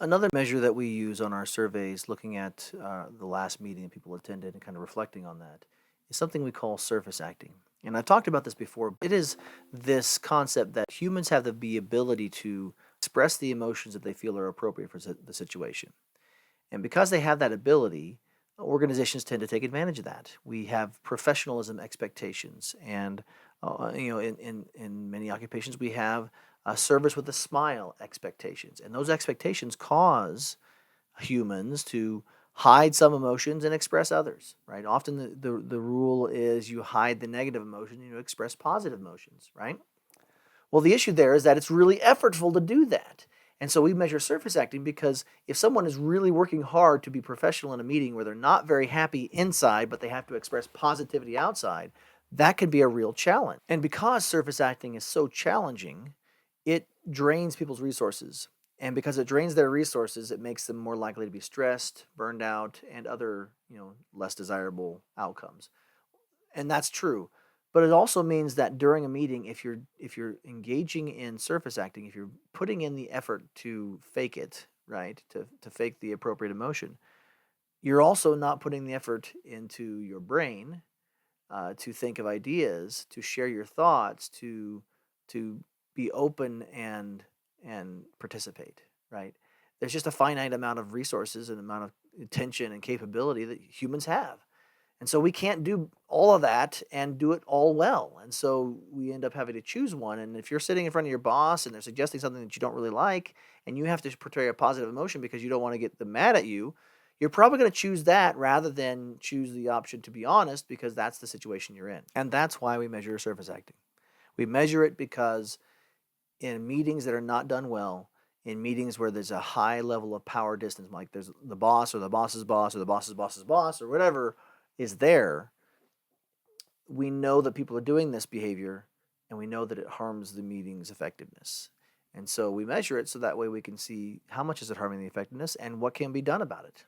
Another measure that we use on our surveys, looking at the last meeting that people attended and kind of reflecting on that, is something we call surface acting. And I've talked about this before. It is this concept that humans have the ability to express the emotions that they feel are appropriate for the situation. And because they have that ability, organizations tend to take advantage of that. We have professionalism expectations, and in many occupations, we have service with a smile expectations, and those expectations cause humans to hide some emotions and express others. Right? Often, the rule is you hide the negative emotion, and you express positive emotions. Right? Well, the issue there is that it's really effortful to do that. And so we measure surface acting because if someone is really working hard to be professional in a meeting where they're not very happy inside, but they have to express positivity outside, that could be a real challenge. And because surface acting is so challenging, it drains people's resources. And because it drains their resources, it makes them more likely to be stressed, burned out, and other, less desirable outcomes. And that's true. But it also means that during a meeting, if you're engaging in surface acting, if you're putting in the effort to fake it, right, to fake the appropriate emotion, you're also not putting the effort into your brain to think of ideas, to share your thoughts, to be open and participate, right? There's just a finite amount of resources and amount of attention and capability that humans have. And so we can't do all of that and do it all well. And so we end up having to choose one. And if you're sitting in front of your boss and they're suggesting something that you don't really like, and you have to portray a positive emotion because you don't want to get them mad at you, you're probably going to choose that rather than choose the option to be honest because that's the situation you're in. And that's why we measure surface acting. We measure it because in meetings that are not done well, in meetings where there's a high level of power distance, like there's the boss or the boss's boss or the boss's boss's boss or whatever is there, we know that people are doing this behavior and we know that it harms the meeting's effectiveness. And so we measure it so that way we can see how much is it harming the effectiveness and what can be done about it.